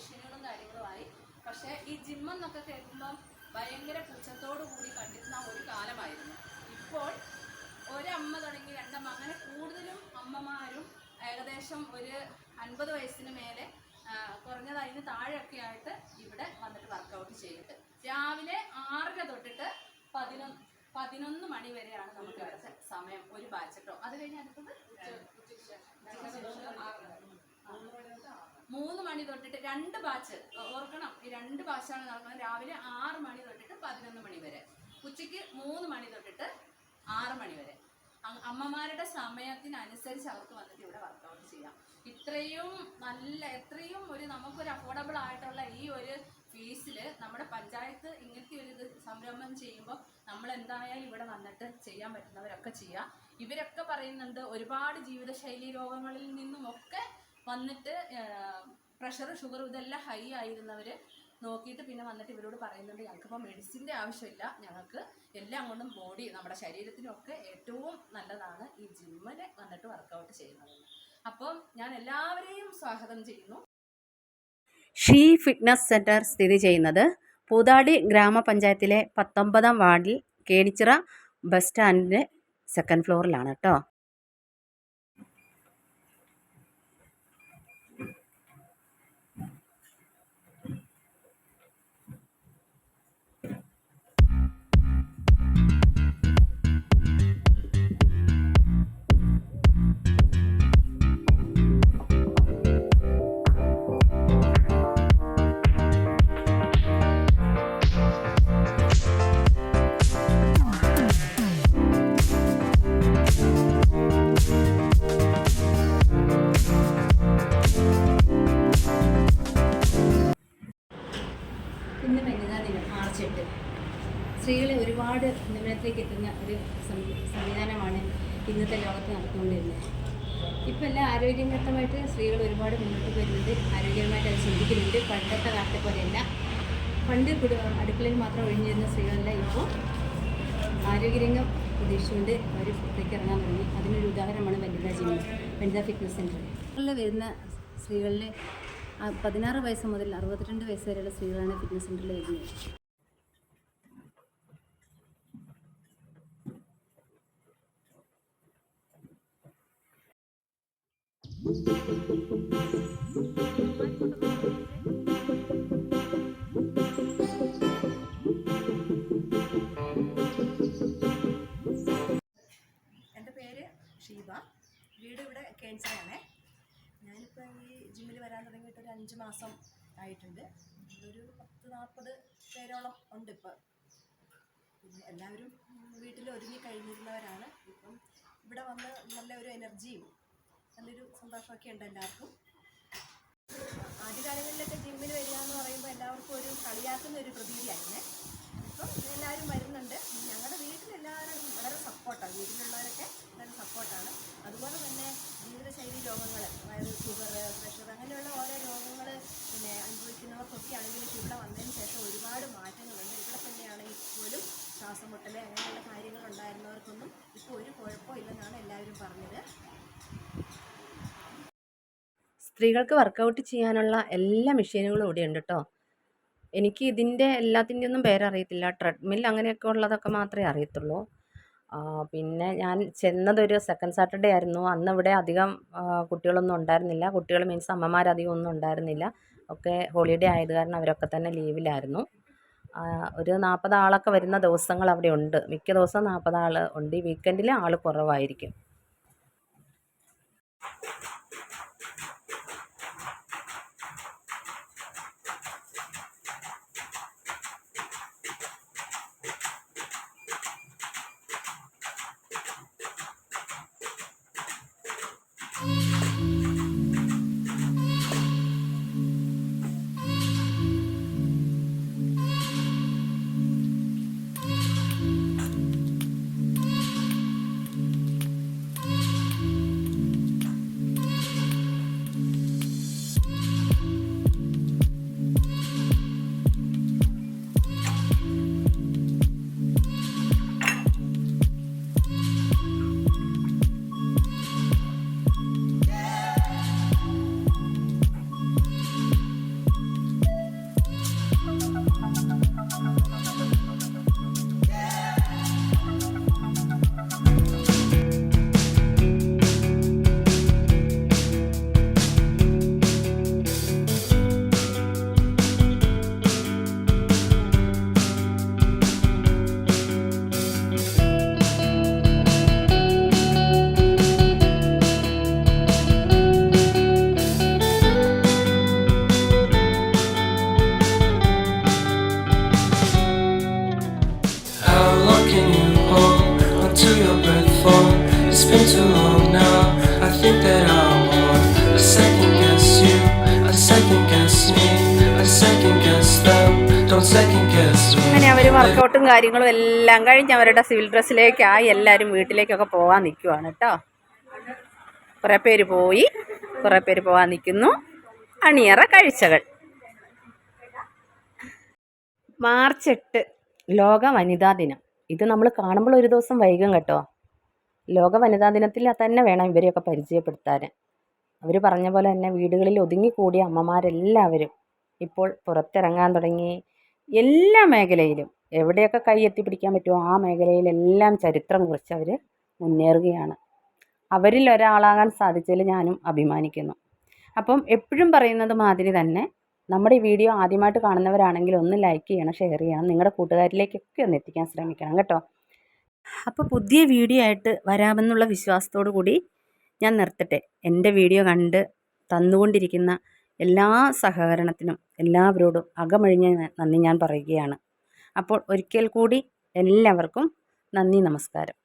മെഷീനുകളും കാര്യങ്ങളുമായി. പക്ഷേ ഈ ജിമ്മെന്നൊക്കെ കേൾക്കുമ്പം ഭയങ്കര പുച്ഛത്തോടു കൂടി കണ്ടിരുന്ന ഒരു കാലമായിരുന്നു. ഇപ്പോൾ ഒരമ്മ തുടങ്ങി രണ്ടമ്മ, അങ്ങനെ കൂടുതലും അമ്മമാരും ഏകദേശം ഒരു 50 വയസ്സിന് മേലെ കുറഞ്ഞത് അതിന് താഴെയൊക്കെ ആയിട്ട് ഇവിടെ വന്നിട്ട് വർക്കൗട്ട് ചെയ്തിട്ട് രാവിലെ 6:30 തൊട്ടിട്ട് 11 മണി വരെയാണ് നമുക്ക് ഇവിടുത്തെ സമയം ഒരു ബാച്ച് കേട്ടോ. അത് കഴിഞ്ഞ് അടുത്തത് 3 മണി തൊട്ടിട്ട് 2 ബാച്ച് ഓർക്കണം. ഈ 2 ബാച്ചാണ് നടക്കുന്നത്. രാവിലെ 6 മണി തൊട്ടിട്ട് 11 മണി വരെ, ഉച്ചയ്ക്ക് 3 മണി തൊട്ടിട്ട് 6 മണി വരെ. അമ്മമാരുടെ സമയത്തിനനുസരിച്ച് അവർക്ക് വന്നിട്ട് ഇവിടെ വർക്കൗട്ട് ചെയ്യാം. എത്രയും നമുക്കൊരു അഫോർഡബിൾ ആയിട്ടുള്ള ഈ ഒരു ഫീസിൽ നമ്മുടെ പഞ്ചായത്ത് ഇങ്ങനത്തെ ഒരു ഇത് സംരംഭം ചെയ്യുമ്പോൾ നമ്മൾ എന്തായാലും ഇവിടെ വന്നിട്ട് ചെയ്യാൻ പറ്റുന്നവരൊക്കെ ചെയ്യാം. ഇവരൊക്കെ പറയുന്നുണ്ട് ഒരുപാട് ജീവിതശൈലി രോഗങ്ങളിൽ നിന്നുമൊക്കെ വന്നിട്ട് പ്രഷർ, ഷുഗർ ഇതെല്ലാം ഹൈ ആയിരുന്നവർ നോക്കിയിട്ട് പിന്നെ വന്നിട്ട് ഇവരോട് പറയുന്നുണ്ട് ഞങ്ങൾക്കിപ്പോൾ മെഡിസിൻ്റെ ആവശ്യമില്ല, ഞങ്ങൾക്ക് എല്ലാം കൊണ്ടും ബോഡി നമ്മുടെ ശരീരത്തിനൊക്കെ ഏറ്റവും നല്ലതാണ് ഈ ജിമ്മിൽ വന്നിട്ട് വർക്കൗട്ട് ചെയ്യുന്നത്. അപ്പം ഞാൻ എല്ലാവരെയും സ്വാഗതം ചെയ്യുന്നു. ഷീ ഫിറ്റ്നസ് സെൻറ്റർ സ്ഥിതി ചെയ്യുന്നത് പൂതാടി ഗ്രാമപഞ്ചായത്തിലെ 19-ാം വാർഡിൽ കേണിച്ചിറ ബസ് സ്റ്റാൻഡിൻ്റെ 2nd ഫ്ലോറിലാണ് കേട്ടോ. ഇന്ന് വനിതാ ദിനം മാർച്ച് 8. സ്ത്രീകളെ ഒരുപാട് ഉന്നമനത്തിലേക്ക് എത്തുന്ന ഒരു സംവിധാനമാണ് ഇന്നത്തെ ലോകത്ത് നടന്നുകൊണ്ടിരുന്നത്. ഇപ്പം എല്ലാം ആരോഗ്യകരമായിട്ട് സ്ത്രീകൾ ഒരുപാട് മുന്നോട്ട് വരുന്നുണ്ട്, ആരോഗ്യപരമായിട്ട് അത് ചിന്തിക്കുന്നുണ്ട്. പണ്ടത്തെ കാലത്തെ പോലെയല്ല. പണ്ട് അടുക്കളയിൽ മാത്രം ഒഴിഞ്ഞിരുന്ന സ്ത്രീകളെല്ലാം ഇപ്പോൾ ആരോഗ്യരംഗം പ്രതീക്ഷിച്ചുകൊണ്ട് അവർ പുറത്തേക്ക് ഇറങ്ങാൻ തുടങ്ങി. അതിനൊരു ഉദാഹരണമാണ് വനിതാ ഫിറ്റ്നസ് സെൻറ്റർ. വരുന്ന സ്ത്രീകളിൽ 16 വയസ്സ് മുതൽ 62 വയസ്സ് വരെയുള്ള സ്ത്രീകളാണ് ഫിറ്റ്നസ് സെൻ്ററിൽ വരുന്നത്. എൻ്റെ പേര് ഷീബ, വീട് ഇവിടെ കേണിച്ചിറയാണ്. ഞാനിപ്പോൾ ഈ ജിമ്മിൽ വരാൻ തുടങ്ങിയിട്ട് ഒരു 5 മാസം ആയിട്ടുണ്ട്. ഒരു 10-40 പേരോളം ഉണ്ട് ഇപ്പോൾ. പിന്നെ എല്ലാവരും വീട്ടിൽ ഒരുങ്ങി കഴിഞ്ഞിരുന്നവരാണ്. ഇപ്പം ഇവിടെ വന്ന് നല്ലൊരു എനർജിയും നല്ലൊരു സന്തോഷമൊക്കെ ഉണ്ട് എല്ലാവർക്കും. ആദ്യകാലങ്ങളിലൊക്കെ ജിമ്മിൽ വരിക എന്ന് പറയുമ്പോൾ എല്ലാവർക്കും ഒരു കളിയാക്കുന്ന ഒരു പ്രതീതിയായിരുന്നേ. ഇപ്പം എല്ലാവരും വരുന്നുണ്ട്. ഞങ്ങളുടെ വീട്ടിലെല്ലാവരും വളരെ സപ്പോർട്ടാണ്, വീട്ടിലുള്ളവരൊക്കെ വളരെ സപ്പോർട്ടാണ്. അതുപോലെ തന്നെ ജീവിതശൈലി രോഗങ്ങൾ, അതായത് ഷുഗർ, പ്രഷർ അങ്ങനെയുള്ള ഓരോ രോഗങ്ങൾ പിന്നെ അനുഭവിക്കുന്നവർക്കൊക്കെ ആണെങ്കിൽ ഇവിടെ വന്നതിന് ശേഷം ഒരുപാട് മാറ്റങ്ങളുണ്ട്. ഇവിടെ തന്നെയാണെങ്കിൽ പോലും ശ്വാസം മുട്ടൽ അങ്ങനെയുള്ള കാര്യങ്ങൾ ഉണ്ടായിരുന്നവർക്കൊന്നും ഇപ്പോൾ ഒരു കുഴപ്പമില്ലെന്നാണ് എല്ലാവരും പറഞ്ഞത്. സ്ത്രീകൾക്ക് വർക്കൗട്ട് ചെയ്യാനുള്ള എല്ലാ മെഷീനുകളും ഇവിടെ ഉണ്ട് കേട്ടോ. എനിക്ക് ഇതിൻ്റെ എല്ലാത്തിൻ്റെ ഒന്നും പേരറിയത്തില്ല. ട്രെഡ്മിൽ അങ്ങനെയൊക്കെ ഉള്ളതൊക്കെ മാത്രമേ അറിയത്തുള്ളൂ. പിന്നെ ഞാൻ ചെന്നതൊരു 2nd സാറ്റർഡേ ആയിരുന്നു. അന്ന് ഇവിടെ അധികം കുട്ടികളൊന്നും ഉണ്ടായിരുന്നില്ല. കുട്ടികൾ മീൻസ് അമ്മമാരധികം ഒന്നും ഉണ്ടായിരുന്നില്ല. ഒക്കെ ഹോളിഡേ ആയത് കാരണം അവരൊക്കെ തന്നെ ലീവിലായിരുന്നു. ഒരു 40 ആളൊക്കെ വരുന്ന ദിവസങ്ങൾ അവിടെ ഉണ്ട്. മിക്ക ദിവസം 40 ആൾ ഉണ്ട്. ഈ വീക്കെൻഡിൽ ആൾ കുറവായിരിക്കും. അങ്ങനെ അവർ വർക്കൗട്ടും കാര്യങ്ങളും എല്ലാം കഴിഞ്ഞ് അവരുടെ സിവിൽ ഡ്രസ്സിലേക്കായി എല്ലാവരും വീട്ടിലേക്കൊക്കെ പോകാൻ നിൽക്കുവാണ് കേട്ടോ. കുറേ പേര് പോയി, കുറേ പേര് പോകാൻ നിൽക്കുന്നു. അണിയറ കാഴ്ചകൾ. മാർച്ച് 8 ലോക വനിതാ ദിനം. ഇത് നമ്മൾ കാണുമ്പോൾ ഒരു ദിവസം വൈകും കേട്ടോ. ലോക വനിതാ ദിനത്തിൽ തന്നെ വേണം ഇവരെയൊക്കെ പരിചയപ്പെടുത്താൻ. അവർ പറഞ്ഞ പോലെ തന്നെ വീടുകളിൽ ഒതുങ്ങിക്കൂടിയ അമ്മമാരെല്ലാവരും ഇപ്പോൾ പുറത്തിറങ്ങാൻ തുടങ്ങി. എല്ലാ മേഖലയിലും എവിടെയൊക്കെ കൈ എത്തിപ്പിടിക്കാൻ പറ്റുമോ ആ മേഖലയിലെല്ലാം ചരിത്രം കുറിച്ച് അവർ മുന്നേറുകയാണ്. അവരിൽ ഒരാളാകാൻ സാധിച്ചതിൽ ഞാനും അഭിമാനിക്കുന്നു. അപ്പം എപ്പോഴും പറയുന്നത് മാതിരി തന്നെ നമ്മുടെ ഈ വീഡിയോ ആദ്യമായിട്ട് കാണുന്നവരാണെങ്കിൽ ഒന്ന് ലൈക്ക് ചെയ്യണം, ഷെയർ ചെയ്യണം, നിങ്ങളുടെ കൂട്ടുകാരിലേക്കൊക്കെ ഒന്ന് എത്തിക്കാൻ ശ്രമിക്കണം കേട്ടോ. അപ്പോൾ പുതിയ വീഡിയോ ആയിട്ട് വരാമെന്നുള്ള വിശ്വാസത്തോടു കൂടി ഞാൻ നിർത്തട്ടെ. എൻ്റെ വീഡിയോ കണ്ട് തന്നുകൊണ്ടിരിക്കുന്ന എല്ലാ സഹകരണത്തിനും എല്ലാവരോടും അകമഴിഞ്ഞ നന്ദി ഞാൻ പറയുകയാണ്. അപ്പോൾ ഒരിക്കൽ കൂടി എല്ലാവർക്കും നന്ദി, നമസ്കാരം.